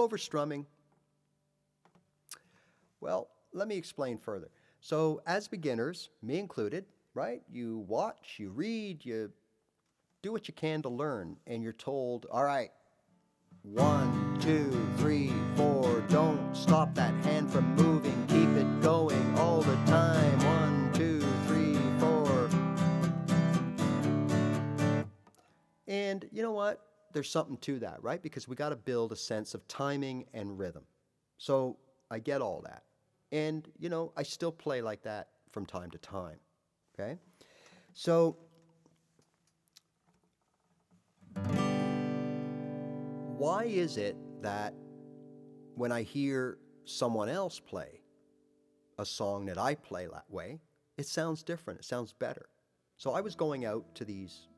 over strumming? Well, let me explain further. So, as beginners, me included, right? You watch, you read, you do what you can to learn, and you're told, all right, 1, 2, 3, 4, don't stop that hand from moving, keep it going all the time. 1, 2, 3, 4. And you know what? There's something to that, right? Because we got to build a sense of timing and rhythm. So I get all that. And, I still play like that from time to time. Okay? So why is it that when I hear someone else play a song that I play that way, it sounds different, it sounds better? So I was going out to these,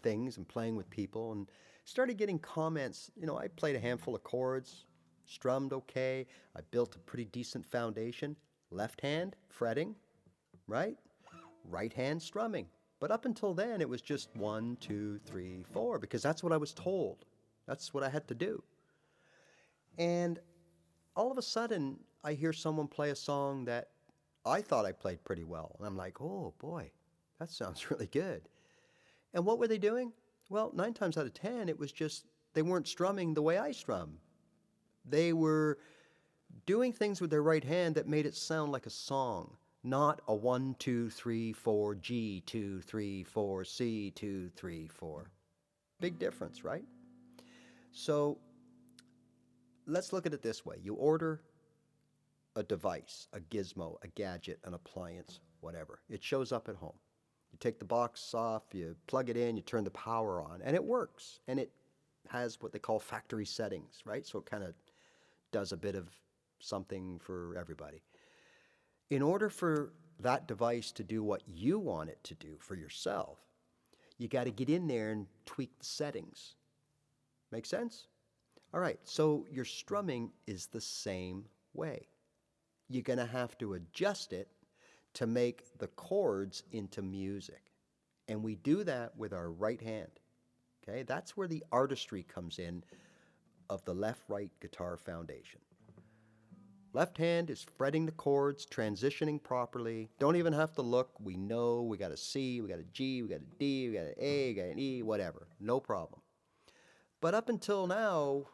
things and playing with people and started getting comments. I played a handful of chords, strummed okay, I built a pretty decent foundation. Left hand, fretting, right? Right hand, strumming. But up until then, it was just 1, 2, 3, 4, because that's what I was told. That's what I had to do. And all of a sudden, I hear someone play a song that I thought I played pretty well. And I'm like, oh boy, that sounds really good. And what were they doing? Well, 9 times out of 10, it was just they weren't strumming the way I strum. They were doing things with their right hand that made it sound like a song, not a 1, 2, 3, 4, G, 2, 3, 4, C, 2, 3, 4. Big difference, right? So let's look at it this way. You order a device, a gizmo, a gadget, an appliance, whatever. It shows up at home. You take the box off, you plug it in, you turn the power on, and it works. And it has what they call factory settings, right? So it kind of does a bit of something for everybody. In order for that device to do what you want it to do for yourself, you got to get in there and tweak the settings. Make sense? All right, so your strumming is the same way. You're going to have to adjust it to make the chords into music. And we do that with our right hand. Okay, that's where the artistry comes in of the left-right guitar foundation. Left hand is fretting the chords, transitioning properly. Don't even have to look. We know we got a C, we got a G, we got a D, we got an A, we got an E, whatever. No problem. But up until now,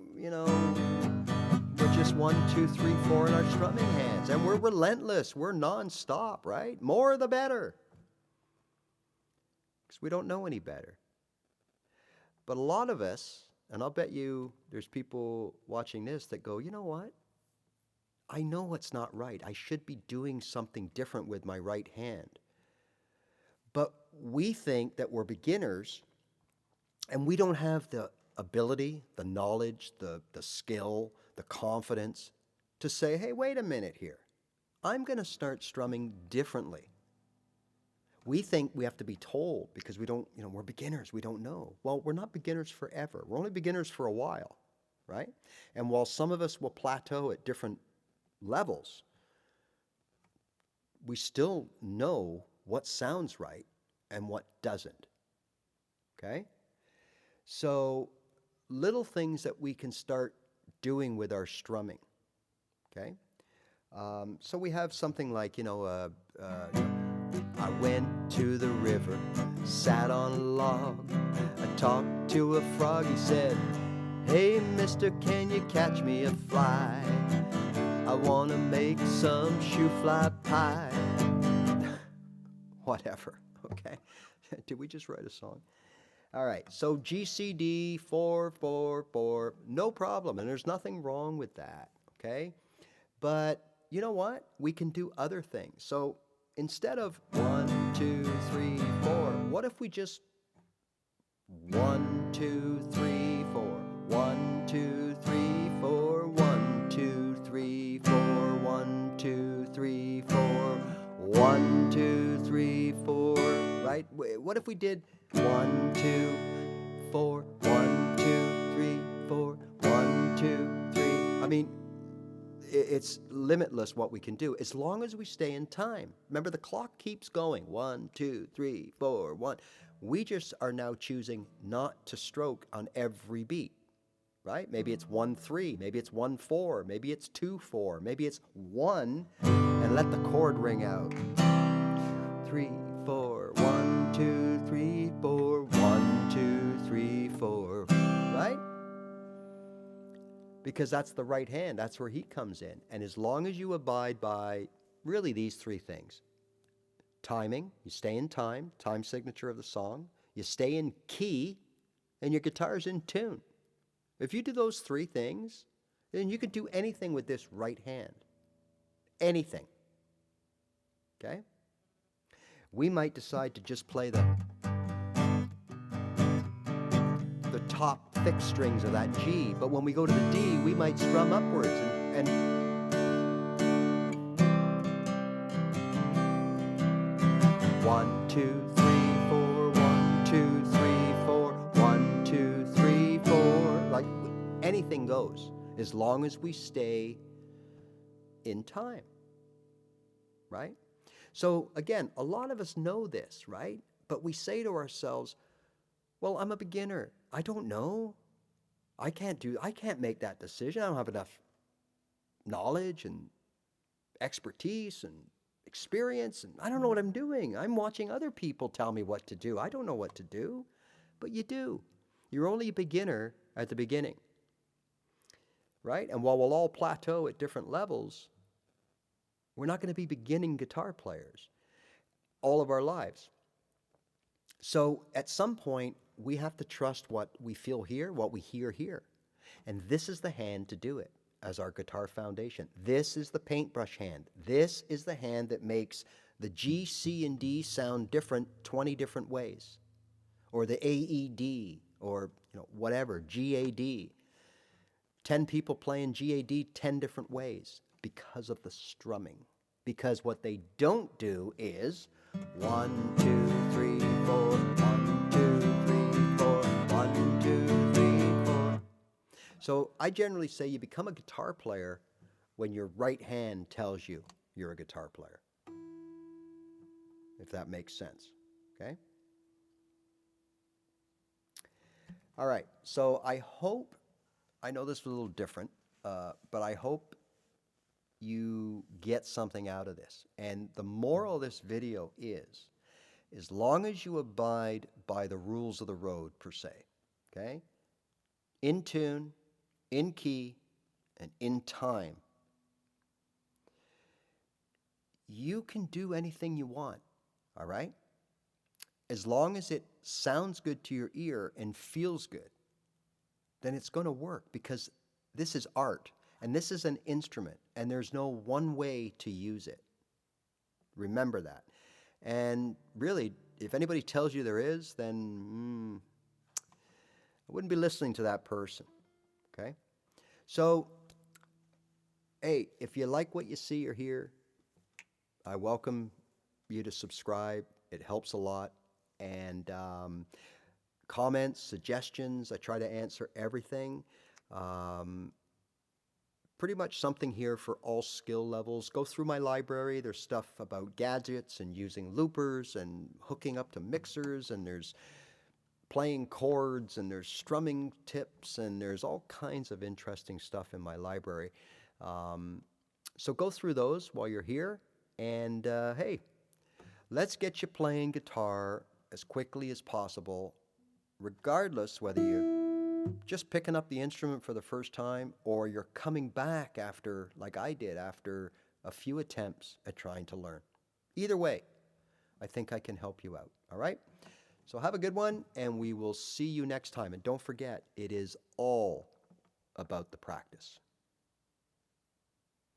we're just 1, 2, 3, 4 in our strumming hands. And we're relentless. We're non-stop, right? More the better. Because we don't know any better. But a lot of us, and I'll bet you there's people watching this that go, you know what? I know it's not right. I should be doing something different with my right hand. But we think that we're beginners and we don't have the ability, the knowledge, the skill, the confidence to say, hey, wait a minute here. I'm going to start strumming differently. We think we have to be told because we don't, we're beginners. We don't know. Well, we're not beginners forever. We're only beginners for a while, right? And while some of us will plateau at different levels, we still know what sounds right and what doesn't. Okay? So little things that we can start doing with our strumming. Okay? So we have something like, I went to the river, sat on a log, I talked to a frog, he said, hey mister, can you catch me a fly? I want to make some shoe fly pie. Whatever, okay? Did we just write a song? All right, so G, C, D, 4, 4, 4, no problem, and there's nothing wrong with that, okay? But you know what? We can do other things. So instead of 1, 2, 3, 4, what if we just 1, 2, 3, 4, 1, 2, 3, 4, 1, 2, 3, 4, 1, 2, 3, 4, 1, 2, 3, 4, right? What if we did 1, 2, 4, 1, 2, 3, 4, 1, 2, 3? I mean, it's limitless what we can do as long as we stay in time. Remember, the clock keeps going. 1, 2, 3, 4, 1. We just are now choosing not to stroke on every beat. right? Maybe it's 1-3, maybe it's 1-4, maybe it's 2-4, maybe it's 1, and let the chord ring out. 3, 4, 1, 2, 3, 4, 1, 2, 3, 4, right? Because that's the right hand. That's where he comes in. And as long as you abide by really these three things: timing, you stay in time, time signature of the song, you stay in key, and your guitar's in tune. If you do those three things, then you can do anything with this right hand. Anything. Okay? We might decide to just play the top thick strings of that G, but when we go to the D, we might strum upwards and 1, 2, 3, 4, 1, 2, 3, 4, 1, 2, 3, 4. Like anything goes, as long as we stay in time, right? So again, a lot of us know this, right? But we say to ourselves, well, I'm a beginner. I don't know. I can't make that decision. I don't have enough knowledge and expertise and experience, and I don't know what I'm doing. I'm watching other people tell me what to do. I don't know what to do. But you do. You're only a beginner at the beginning, right? And while we'll all plateau at different levels, we're not going to be beginning guitar players all of our lives. So at some point, we have to trust what we feel here, what we hear here. And this is the hand to do it as our guitar foundation. This is the paintbrush hand. This is the hand that makes the G, C, and D sound different 20 different ways. Or the AED, or whatever, GAD. 10 people playing GAD 10 different ways because of the strumming. Because what they don't do is 1, 2, 3, 4, 1, 2, 3, 4, 1, 2, 3, 4. So I generally say you become a guitar player when your right hand tells you you're a guitar player. If that makes sense, okay? All right, so I know this was a little different, but I hope you get something out of this. And the moral of this video is, as long as you abide by the rules of the road, per se, okay? In tune, in key, and in time, you can do anything you want, all right? As long as it sounds good to your ear and feels good, then it's going to work, because this is art, and this is an instrument, and there's no one way to use it. Remember that. And really, if anybody tells you there is, then I wouldn't be listening to that person, okay? So, hey, if you like what you see or hear, I welcome you to subscribe. It helps a lot. And comments, suggestions, I try to answer everything. Pretty much something here for all skill levels. Go through my library. There's stuff about gadgets and using loopers and hooking up to mixers, and there's playing chords, and there's strumming tips, and there's all kinds of interesting stuff in my library. So go through those while you're here, and hey, let's get you playing guitar as quickly as possible, regardless whether you're just picking up the instrument for the first time or you're coming back after, like I did, after a few attempts at trying to learn. Either way, I think I can help you out, all right? So have a good one, and we will see you next time. And don't forget, it is all about the practice.